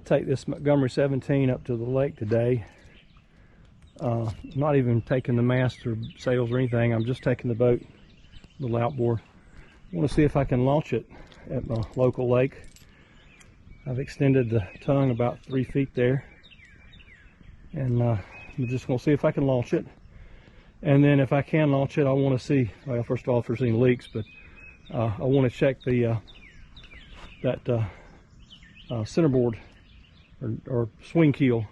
take this Montgomery 17 up to the lake today. Not even taking the mast or sails or anything. I'm just taking the boat, little outboard. I want to see if I can launch it at my local lake. I've extended the tongue about 3 feet there, and I'm just going to see if I can launch it. And then if I can launch it, I want to see, well, first of all, if there's any leaks, but I want to check the centerboard or swing keel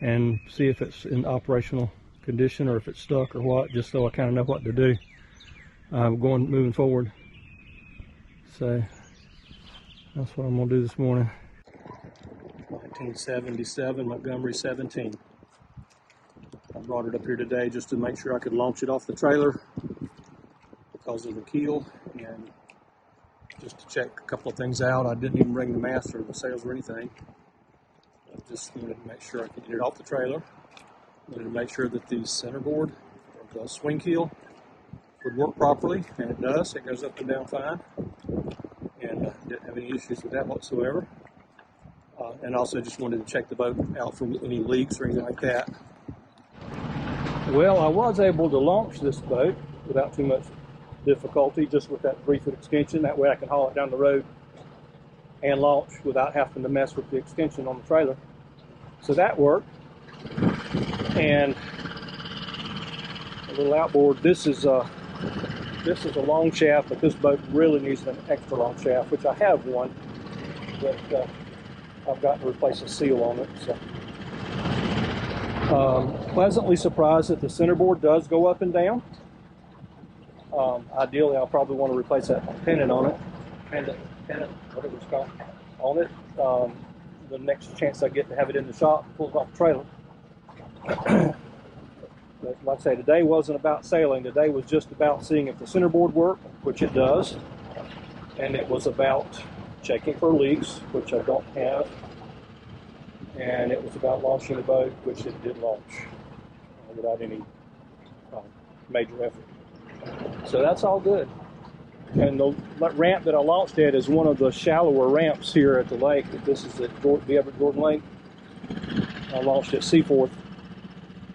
and see if it's in operational condition or if it's stuck or what, just so I kind of know what to do moving forward. So that's what I'm going to do this morning. 1977 Montgomery 17. I brought it up here today just to make sure I could launch it off the trailer because of the keel, and just to check a couple of things out. I didn't even bring the mast or the sails or anything. I just wanted to make sure I could get it off the trailer. I wanted to make sure that the centerboard or the swing keel would work properly, and it does. It goes up and down fine, and didn't have any issues with that whatsoever. And also just wanted to check the boat out for any leaks or anything like that. Well, I was able to launch this boat without too much difficulty, just with that 3-foot extension. That way I can haul it down the road and launch without having to mess with the extension on the trailer. So that worked. And a little outboard. This is a long shaft, but this boat really needs an extra long shaft, which I have one, but I've got to replace a seal on it. So pleasantly surprised that the centerboard does go up and down. Ideally, I'll probably want to replace that pennant on it, pennant, whatever it's called, on it. The next chance I get to have it in the shop, pull it off the trailer. But like I say, today wasn't about sailing. Today was just about seeing if the centerboard worked, which it does, and it was about checking for leaks, which I don't have, and it was about launching the boat, which it did launch without any major effort. So that's all good. And the ramp that I launched at is one of the shallower ramps here at the lake. This is at the Everett Jordan Lake. I launched at Seaforth.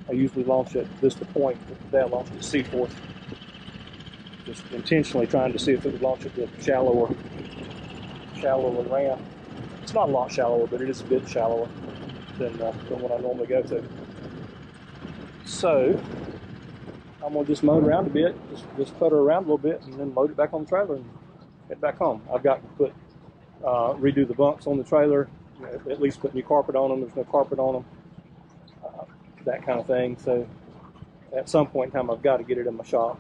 I usually launch at Vista Point, but today I launched at Seaforth. Just intentionally trying to see if it would launch at the shallower ramp. It's not a lot shallower, but it is a bit shallower than what I normally go to. So I'm gonna just mow around a bit, just putter around a little bit, and then load it back on the trailer and head back home. I've got to redo the bunks on the trailer, at least put new carpet on them. There's no carpet on them, that kind of thing. So at some point in time, I've got to get it in my shop.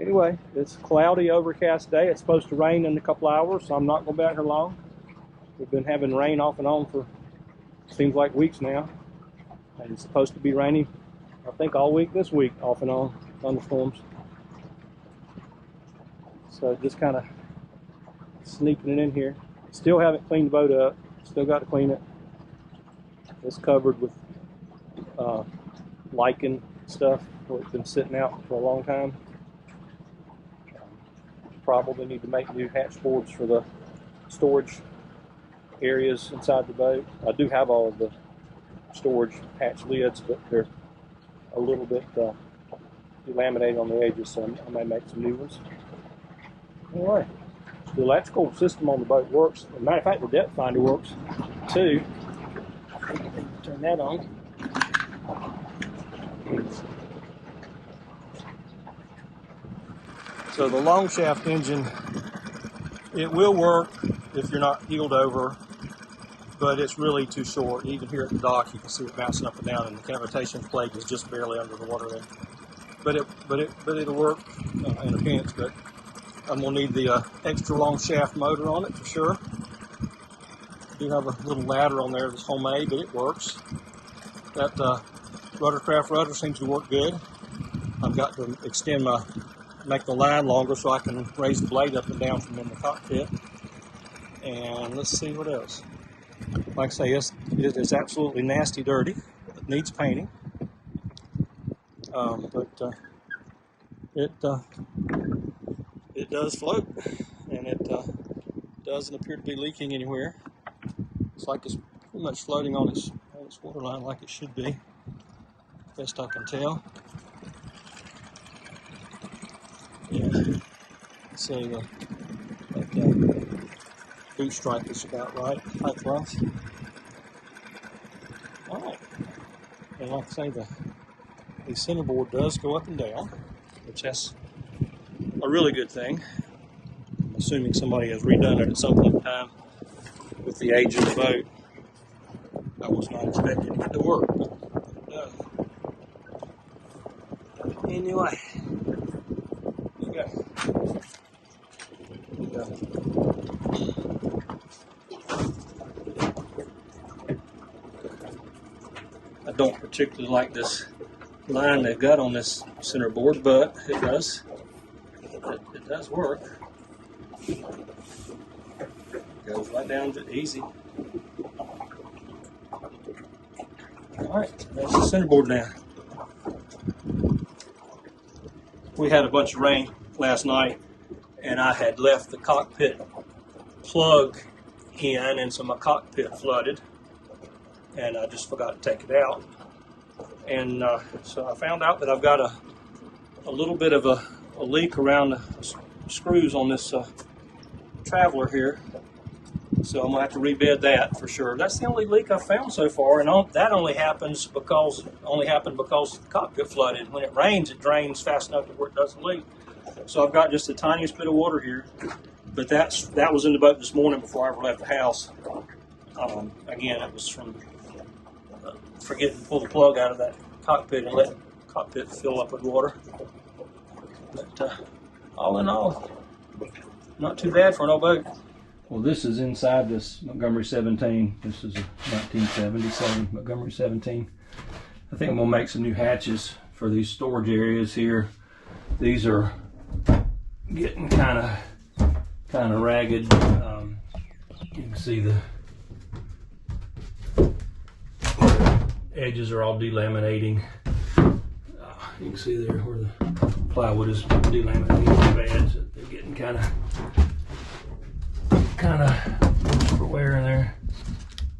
Anyway, it's a cloudy, overcast day. It's supposed to rain in a couple hours, so I'm not going to be out here long. We've been having rain off and on for, seems like, weeks now. And it's supposed to be raining, I think, all week this week, off and on, thunderstorms. So just kind of sneaking it in here. Still haven't cleaned the boat up. Still got to clean it. It's covered with lichen stuff where it's been sitting out for a long time. Probably need to make new hatch boards for the storage areas inside the boat. I do have all of the storage hatch lids, but they're a little bit delaminated on the edges, so I may make some new ones. Anyway, the electrical system on the boat works. As a matter of fact, the depth finder works too. Turn that on. So the long shaft engine, it will work if you're not heeled over, but it's really too short. Even here at the dock, you can see it bouncing up and down, and the cavitation plate is just barely under the water there. But it'll work in a pinch. But I'm gonna need the extra long shaft motor on it for sure. I do have a little ladder on there that's homemade, but it works. That Ruddercraft rudder seems to work good. I've got to make the line longer so I can raise the blade up and down from in the cockpit. And let's see what else. Like I say, it is absolutely nasty dirty. It needs painting. But it does float, and doesn't appear to be leaking anywhere. It's like it's pretty much floating on its water line like it should be, best I can tell. And so that boot stripe is about right height-wise. All right, and like I say, the centerboard does go up and down, which that's a really good thing. I'm assuming somebody has redone it at some point in time with the age of the boat. I was not expecting it to work, but it does. Anyway, there you go. I don't particularly like this line they've got on this center board, but it does work. Goes right down to easy. Alright, that's the center board now. We had a bunch of rain last night, and I had left the cockpit plug in, and so my cockpit flooded, and I just forgot to take it out. And so I found out that I've got a little bit of a leak around the screws on this traveler here. So I'm going to have to rebed that for sure. That's the only leak I've found so far, and that only happened because the cockpit flooded. When it rains, it drains fast enough to where it doesn't leak. So I've got just the tiniest bit of water here, but that was in the boat this morning before I ever left the house. Again, it was from forgetting to pull the plug out of that cockpit and let the cockpit fill up with water. But all in all, not too bad for an old boat. Well, this is inside this Montgomery 17. This is a 1977 Montgomery 17. I think I'm going to make some new hatches for these storage areas here. These are getting kind of ragged. You can see the edges are all delaminating. You can see there where the plywood is delaminating bad. So they're getting kind of for wear in there.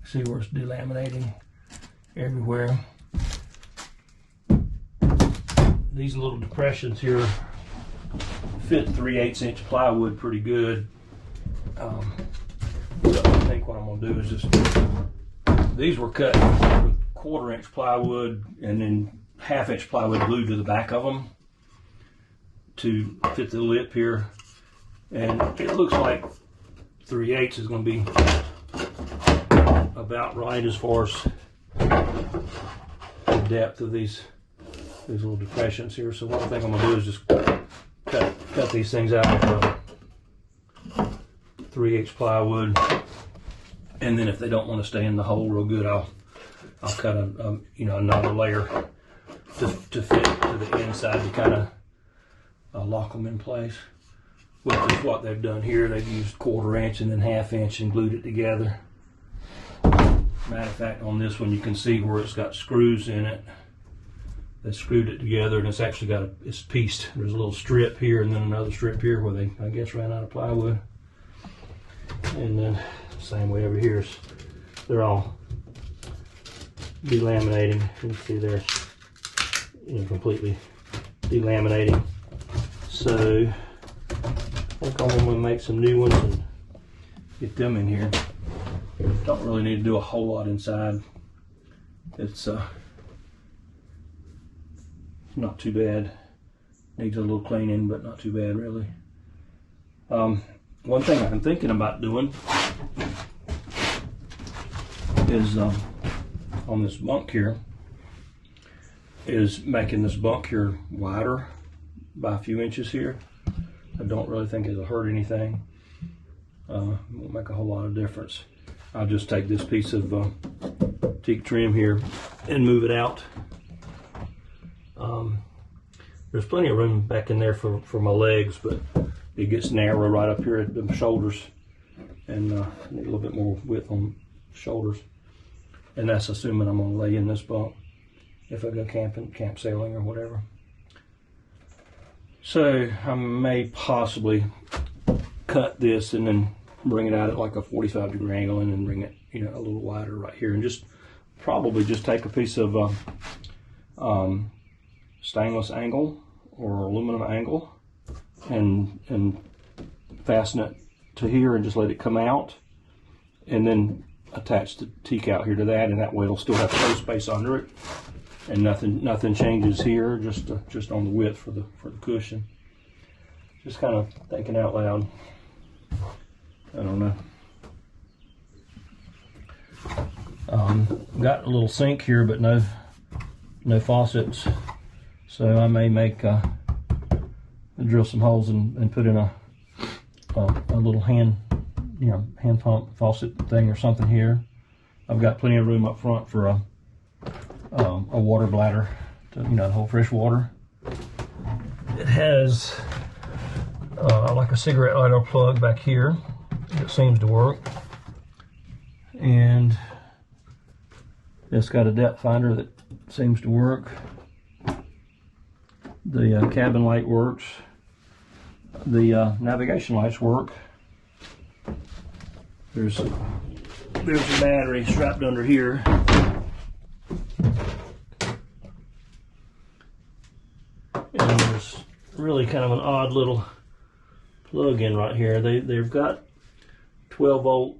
See where it's delaminating everywhere. These little depressions here fit 3/8 inch plywood pretty good. So I think what I'm going to do is just, these were cut with 1/4 inch plywood and then 1/2 inch plywood glued to the back of them to fit the lip here. And it looks like 3/8 is going to be about right as far as the depth of these little depressions here. So what I think I'm going to do is just cut these things out with 3/8 plywood, and then if they don't want to stay in the hole real good, I'll cut another layer to fit to the inside to kind of lock them in place. Which is what they've done here. They've used 1/4 inch and then 1/2 inch and glued it together. Matter of fact, on this one you can see where it's got screws in it. They screwed it together, and it's actually it's pieced. There's a little strip here and then another strip here where they, I guess, ran out of plywood. And then same way over here. They're all delaminating. You can see they're completely delaminating. So I think I'm going to make some new ones and get them in here. Don't really need to do a whole lot inside. It's not too bad. Needs a little cleaning, but not too bad really. One thing I'm thinking about doing is on this bunk here is making this bunk here wider by a few inches here. I don't really think it'll hurt anything. Won't make a whole lot of difference. I'll just take this piece of teak trim here and move it out. There's plenty of room back in there for my legs, but it gets narrow right up here at the shoulders, and need a little bit more width on the shoulders. And that's assuming I'm going to lay in this bunk if I go camping, camp sailing or whatever. So I may possibly cut this and then bring it out at like a 45-degree angle, and then bring it, you know, a little wider right here, and just probably just take a piece of stainless angle or aluminum angle and fasten it to here and just let it come out, and then attach the teak out here to that, and that way it'll still have toe space under it, and nothing changes here, just on the width for the cushion. Just kind of thinking out loud. I don't know. Got a little sink here, but no faucets, so I may drill some holes and put in a little hand pump faucet thing or something here. I've got plenty of room up front for a water bladder to, you know, hold fresh water. It has like a cigarette lighter plug back here that seems to work, and it's got a depth finder that seems to work. The cabin light works. The navigation lights work. There's a battery strapped under here. And there's really kind of an odd little plug-in right here. They've got 12 volt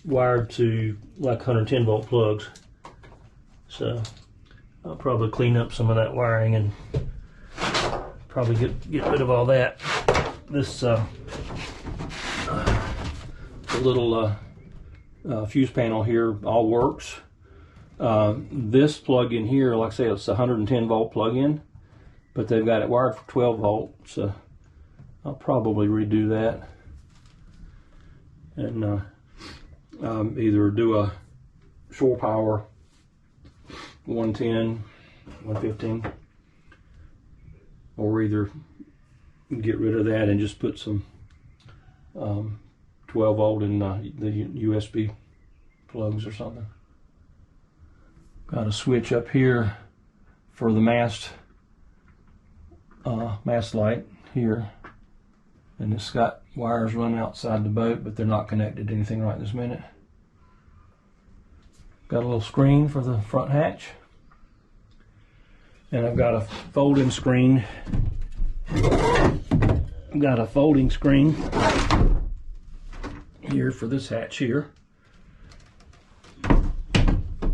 wired to like 110 volt plugs. So I'll probably clean up some of that wiring and probably get rid of all that. This the little fuse panel here all works. This plug-in here, like I say, it's a 110 volt plug-in, but they've got it wired for 12 volt, so I'll probably redo that and either do a shore power 110, 115, or either get rid of that and just put some 12 volt in the USB plugs or something. Got a switch up here for the mast light here, and it's got wires running outside the boat, but they're not connected to anything right this minute. Got a little screen for the front hatch, and I've got a folding screen. I've got a folding screen here for this hatch here, and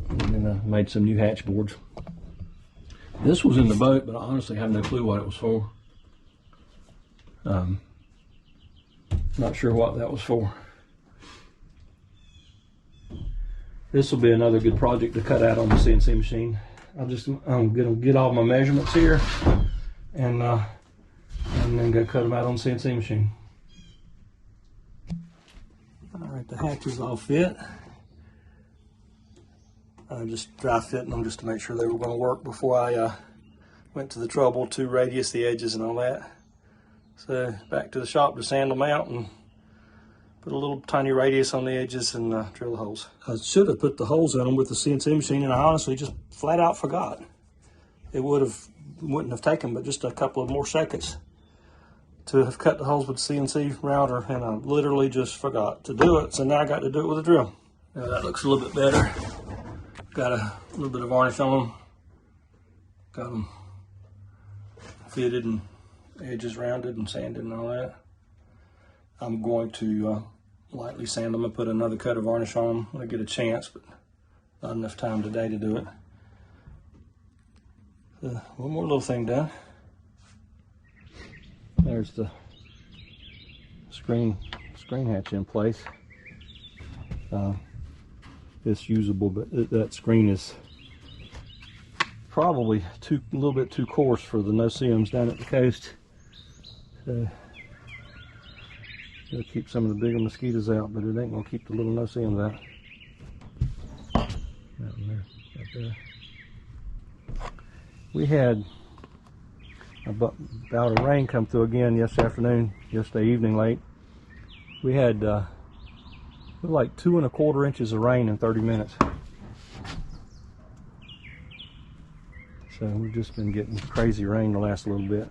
then I made some new hatch boards. This was in the boat, but I honestly have no clue what it was for. Not sure what that was for. This will be another good project to cut out on the CNC machine. I'm gonna get all my measurements here, and then go cut them out on the CNC machine. All right, the hatches all fit. I just dry fitting them just to make sure they were going to work before I went to the trouble to radius the edges and all that. So back to the shop to sand them out and put a little tiny radius on the edges and drill the holes. I should have put the holes in them with the CNC machine, and I honestly just flat out forgot. It wouldn't have taken but just a couple of more seconds to have cut the holes with the CNC router, and I literally just forgot to do it. So now I got to do it with a drill. Now that looks a little bit better. Got a little bit of varnish on them. Got them fitted and edges rounded and sanded and all that. I'm going to lightly sand them and put another coat of varnish on them when I get a chance, but not enough time today to do it. One more little thing done. There's the screen hatch in place. It's usable, but that screen is probably a little bit too coarse for the no-see-ums down at the coast. So it'll keep some of the bigger mosquitoes out, but it ain't gonna keep the little no-see-ums out. That one there, right there. We had about a rain come through again yesterday evening late. We had like 2 1/4 inches of rain in 30 minutes. So we've just been getting crazy rain the last little bit.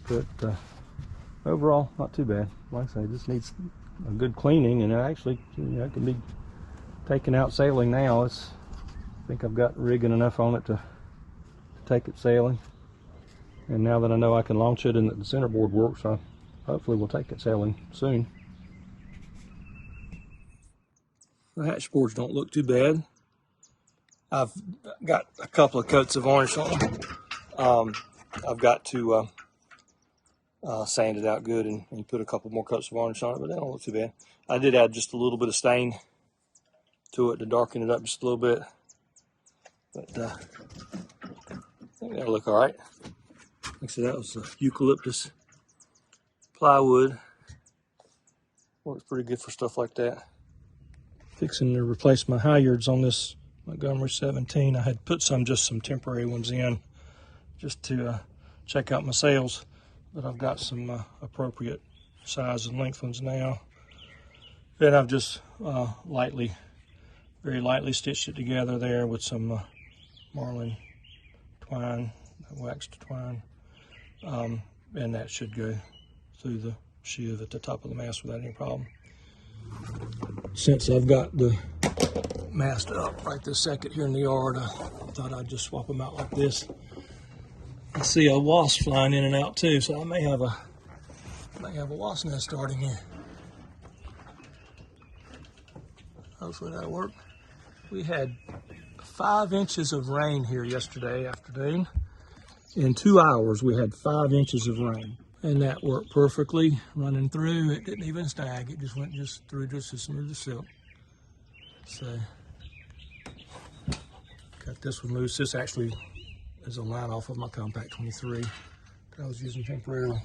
But overall, not too bad. Like I say, it just needs a good cleaning, and it actually, it can be taken out sailing now. I think I've got rigging enough on it to take it sailing. And now that I know I can launch it and that the centerboard works, hopefully we'll take it sailing soon. The hatch boards don't look too bad. I've got a couple of coats of varnish on them. I've got to sand it out good and put a couple more coats of varnish on it, but they don't look too bad. I did add just a little bit of stain to it to darken it up just a little bit, but I think that'll look all right. Like I said, that was the eucalyptus plywood. Works pretty good for stuff like that. Fixing to replace my halyards on this Montgomery 17. I had put just some temporary ones in just to check out my sails, but I've got some appropriate size and length ones now. And I've just very lightly stitched it together there with some marlin twine, waxed twine. And that should go through the sheave at the top of the mast without any problem. Since I've got the mast up right this second here in the yard, I thought I'd just swap them out like this. I see a wasp flying in and out too, so I may have a wasp nest starting here. Hopefully that'll work. We had 5 inches of rain here yesterday afternoon. In 2 hours, we had 5 inches of rain, and that worked perfectly. Running through, it didn't even snag. It just went through just as smooth as silk. So, got this one loose. This actually is a line off of my Com-Pac 23 that I was using temporarily.